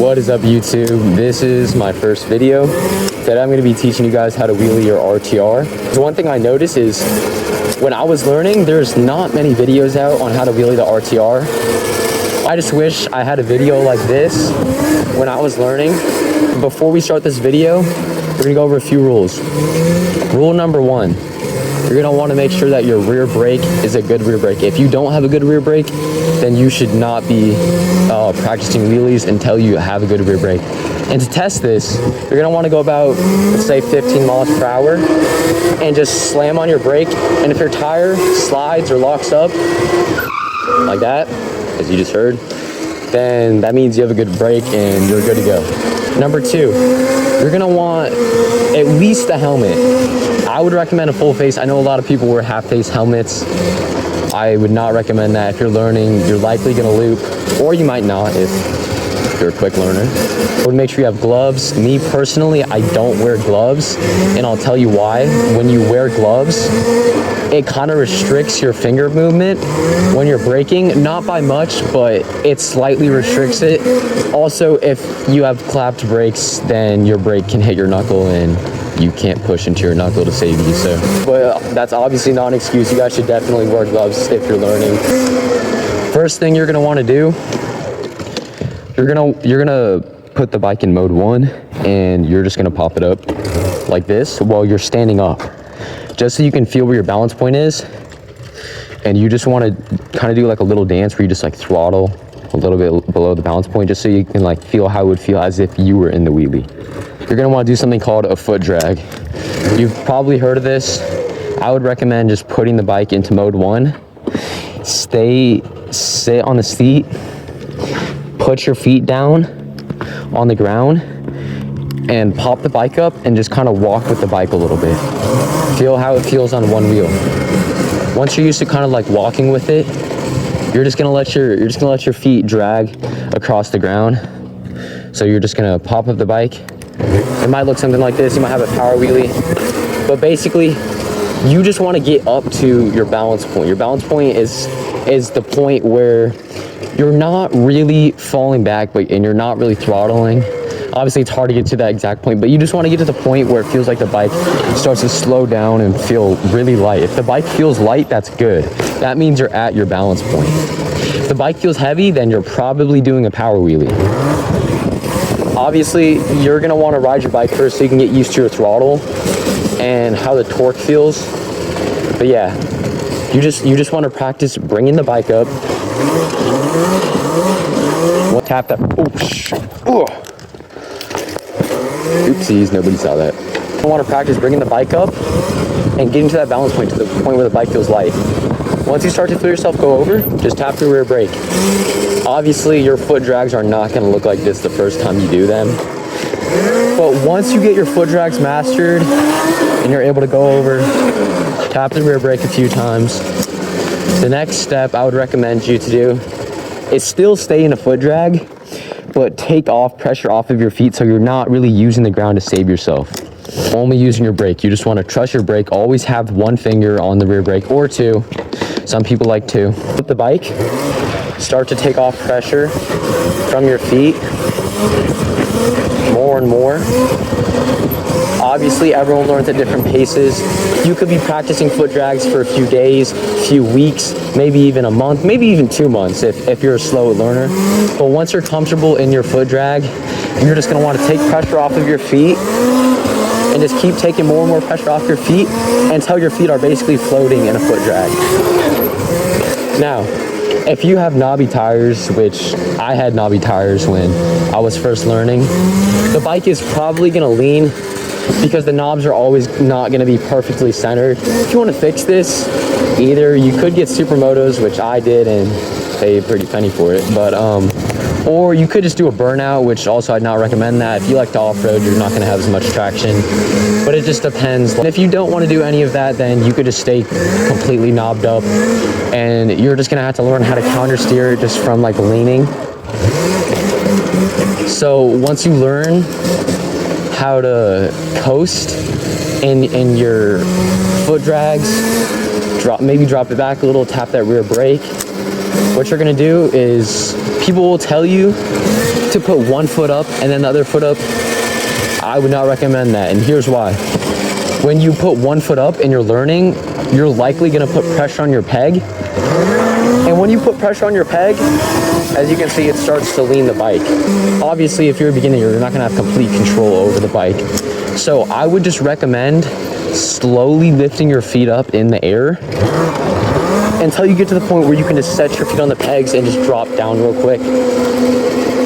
What is up, YouTube? This is my first video. Today I'm going to be teaching you guys how to wheelie your RTR. So one thing I noticed is when I was learning, there's not many videos out on how to wheelie the RTR. I just wish I had a video like this when I was learning. Before we start this video, we're going to go over a few rules. Rule number 1. You're going to want to make sure that your rear brake is a good rear brake. If you don't have a good rear brake, then you should not be practicing wheelies until you have a good rear brake. And to test this, you're going to want to go about, let's say, 15 miles per hour and just slam on your brake. And if your tire slides or locks up like that, as you just heard, then that means you have a good brake and you're good to go. Number 2, you're going to want at least a helmet. I would recommend a full face. I know a lot of people wear half face helmets. I would not recommend that. If you're learning, you're likely going to loop, or you might not if you're a quick learner. I would make sure you have gloves. Me personally, I don't wear gloves, and I'll tell you why. When you wear gloves, it kind of restricts your finger movement when you're braking, not by much, but it slightly restricts it. Also, if you have clapped brakes, then your brake can hit your knuckle and you can't push into your knuckle to save you. So, but that's obviously not an excuse. You guys should definitely wear gloves if you're learning. First thing you're gonna want to do, you're gonna put the bike in mode 1, and you're just gonna pop it up like this while you're standing up, just so you can feel where your balance point is. And you just want to kind of do like a little dance where you just like throttle a little bit below the balance point, just so you can like feel how it would feel as if you were in the wheelie. You're going to want to do something called a foot drag. You've probably heard of this. I would recommend just putting the bike into mode 1. Sit on the seat, put your feet down on the ground, and pop the bike up and just kind of walk with the bike a little bit. Feel how it feels on one wheel. Once you're used to kind of like walking with it, you're just gonna let your feet drag across the ground. So you're just gonna pop up the bike. It might look something like this. You might have a power wheelie, but basically you just want to get up to your balance point. Your balance point is the point where you're not really falling back, and you're not really throttling. Obviously, it's hard to get to that exact point, but you just want to get to the point where it feels like the bike starts to slow down and feel really light. If the bike feels light, that's good. That means you're at your balance point. If the bike feels heavy, then you're probably doing a power wheelie. Obviously, you're going to want to ride your bike first so you can get used to your throttle and how the torque feels. But yeah, you just want to practice bringing the bike up. Tap that. Oopsies, nobody saw that. You want to practice bringing the bike up and getting to that balance point, to the point where the bike feels light. Once you start to feel yourself go over, just tap the rear brake. Obviously, your foot drags are not going to look like this the first time you do them. But once you get your foot drags mastered and you're able to go over, tap the rear brake a few times. The next step I would recommend you to do is still stay in a foot drag, but take pressure off of your feet so you're not really using the ground to save yourself. Only using your brake. You just want to trust your brake. Always have one finger on the rear brake, or 2. Some people like 2. With the bike, start to take off pressure from your feet more and more. Obviously, everyone learns at different paces. You could be practicing foot drags for a few days, few weeks, maybe even a month, maybe even 2 months if you're a slow learner. But once you're comfortable in your foot drag, you're just going to want to take pressure off of your feet and just keep taking more and more pressure off your feet until your feet are basically floating in a foot drag. Now, if you have knobby tires, which I had knobby tires when I was first learning, the bike is probably going to lean because the knobs are always not going to be perfectly centered. If you want to fix this, either you could get supermotos, which I did and paid a pretty penny for it, but or you could just do a burnout, which also I'd not recommend that. If you like to off-road, you're not going to have as much traction, but it just depends. And if you don't want to do any of that, then you could just stay completely knobbed up, and you're just going to have to learn how to counter steer just from like leaning. So once you learn how to coast in your foot drags, maybe drop it back a little, tap that rear brake. What you're gonna do is, people will tell you to put one foot up and then the other foot up, I would not recommend that, and here's why. When you put one foot up and you're learning, you're likely gonna put pressure on your peg. And when you put pressure on your peg, as you can see, it starts to lean the bike. Obviously, if you're a beginner, you're not gonna have complete control over the bike. So I would just recommend slowly lifting your feet up in the air until you get to the point where you can just set your feet on the pegs and just drop down real quick.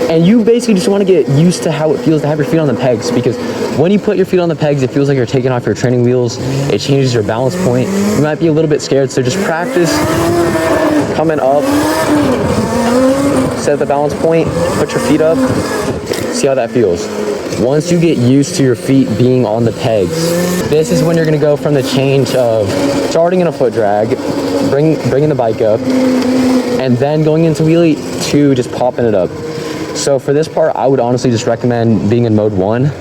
And you basically just want to get used to how it feels to have your feet on the pegs, because when you put your feet on the pegs, it feels like you're taking off your training wheels. It changes your balance point. You might be a little bit scared, so just practice coming up, set the balance point, put your feet up, see how that feels. Once you get used to your feet being on the pegs, this is when you're going to go from the change of starting in a foot drag, bringing the bike up, and then going into wheelie to just popping it up. So for this part, I would honestly just recommend being in mode 1.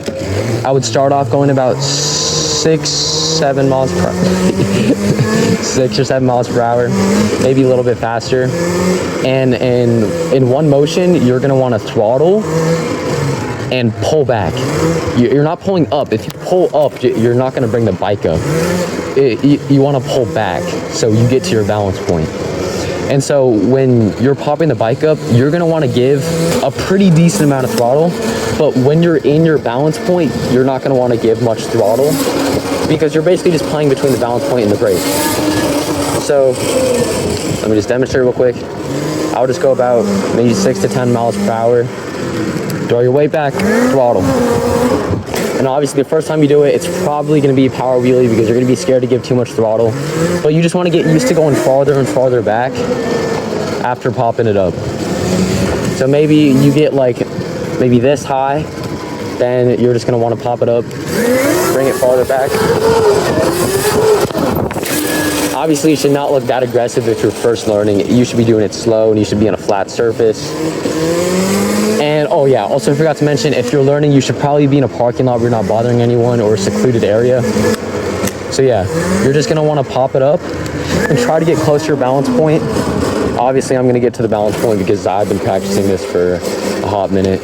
I would start off going about 6-7 miles per hour, 6 or 7 miles per hour, maybe a little bit faster. And in one motion, you're gonna want to throttle and pull back. You're not pulling up. If you pull up, you're not gonna bring the bike up. You want to pull back so you get to your balance point. And so when you're popping the bike up, you're gonna wanna give a pretty decent amount of throttle, but when you're in your balance point, you're not gonna wanna give much throttle because you're basically just playing between the balance point and the brake. So let me just demonstrate real quick. I'll just go about maybe 6 to 10 miles per hour. Draw your weight back, throttle. And obviously the first time you do it, it's probably gonna be a power wheelie because you're gonna be scared to give too much throttle. But you just wanna get used to going farther and farther back after popping it up. So maybe you get like, maybe this high, then you're just gonna wanna pop it up, bring it farther back. Obviously you should not look that aggressive if you're first learning. You should be doing it slow and you should be on a flat surface. And oh yeah, also I forgot to mention, if you're learning, you should probably be in a parking lot where you're not bothering anyone or a secluded area. So yeah, you're just gonna wanna pop it up and try to get close to your balance point. Obviously I'm gonna get to the balance point because I've been practicing this for a hot minute.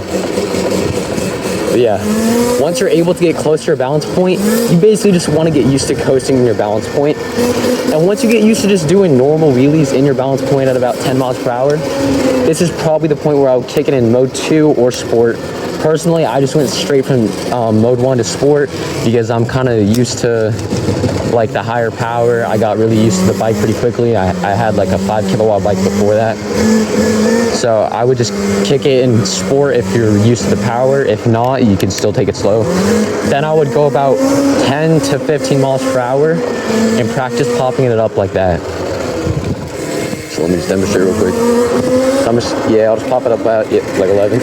But yeah, once you're able to get close to your balance point, you basically just want to get used to coasting in your balance point. And once you get used to just doing normal wheelies in your balance point at about 10 miles per hour, this is probably the point where I would kick it in mode 2 or sport. Personally, I just went straight from mode 1 to sport because I'm kind of used to like the higher power. I got really used to the bike pretty quickly. I had like a 5 kilowatt bike before that. So I would just kick it in sport if you're used to the power. If not, you can still take it slow. Then I would go about 10 to 15 miles per hour and practice popping it up like that. So let me just demonstrate real quick. I'll just pop it up about like 11.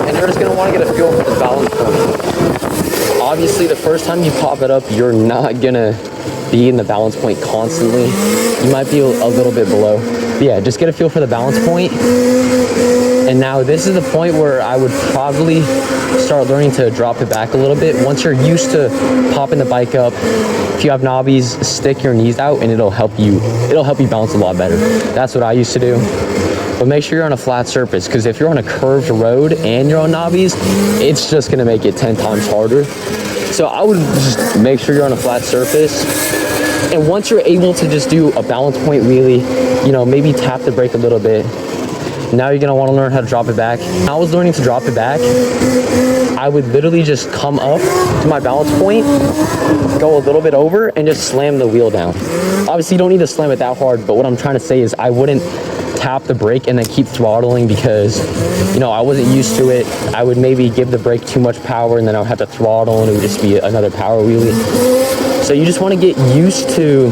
And you're just gonna want to get a feel for the balance point. Obviously, the first time you pop it up, you're not gonna be in the balance point constantly. You might be a little bit below. But yeah, just get a feel for the balance point. And now this is the point where I would probably start learning to drop it back a little bit. Once you're used to popping the bike up, if you have knobbies, stick your knees out and it'll help you balance a lot better. That's what I used to do. But make sure you're on a flat surface, because if you're on a curved road and you're on knobbies, it's just gonna make it 10 times harder. So I would just make sure you're on a flat surface. And once you're able to just do a balance point wheelie, maybe tap the brake a little bit. Now you're gonna wanna learn how to drop it back. When I was learning to drop it back, I would literally just come up to my balance point, go a little bit over, and just slam the wheel down. Obviously you don't need to slam it that hard, but what I'm trying to say is I wouldn't tap the brake and then keep throttling because, I wasn't used to it. I would maybe give the brake too much power and then I would have to throttle and it would just be another power wheelie. So you just wanna get used to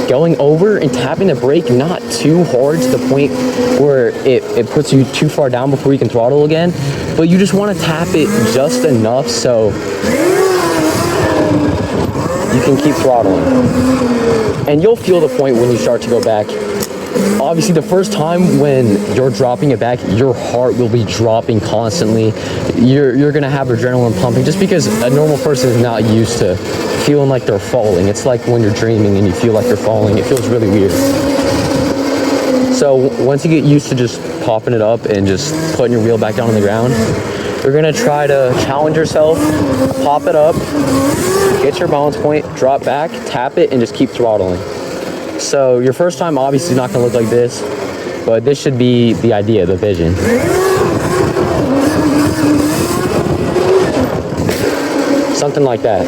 going over and tapping the brake not too hard to the point where it puts you too far down before you can throttle again, but you just want to tap it just enough so you can keep throttling. And you'll feel the point when you start to go back. Obviously the first time when you're dropping it back, your heart will be dropping constantly. You're gonna have adrenaline pumping just because a normal person is not used to feeling like they're falling. It's like when you're dreaming and you feel like you're falling. It feels really weird. So once you get used to just popping it up and just putting your wheel back down on the ground, you're gonna try to challenge yourself, pop it up, get your balance point, drop back, tap it, and just keep throttling. So your first time obviously is not gonna look like this, but this should be the idea, the vision. Something like that.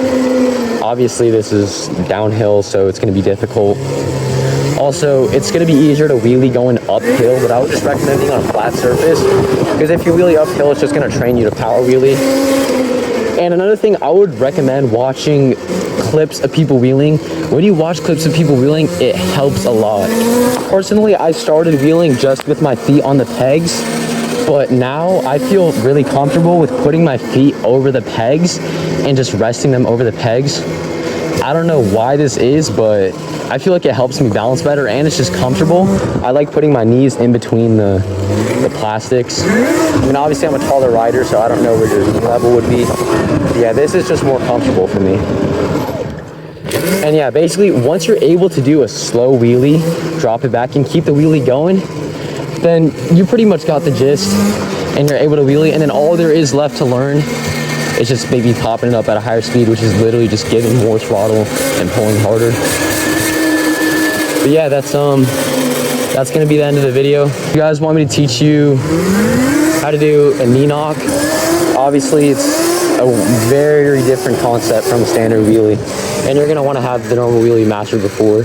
Obviously this is downhill, so it's gonna be difficult. Also, it's gonna be easier to wheelie going uphill, but I would just recommending on a flat surface, because if you wheelie uphill, it's just gonna train you to power wheelie. And another thing, I would recommend watching clips of people wheeling. When you watch clips of people wheeling, it helps a lot. Personally, I started wheeling just with my feet on the pegs, but now I feel really comfortable with putting my feet over the pegs and just resting them over the pegs. I don't know why this is, but I feel like it helps me balance better, and it's just comfortable. I like putting my knees in between the plastics. I mean, obviously I'm a taller rider, so I don't know where your knee level would be. Yeah, this is just more comfortable for me. And yeah, basically once you're able to do a slow wheelie, drop it back and keep the wheelie going, then you pretty much got the gist and you're able to wheelie. And then all there is left to learn is just maybe popping it up at a higher speed, which is literally just giving more throttle and pulling harder. But yeah, that's gonna be the end of the video. If you guys want me to teach you how to do a knee knock, obviously it's a very different concept from a standard wheelie, and you're gonna want to have the normal wheelie mastered before.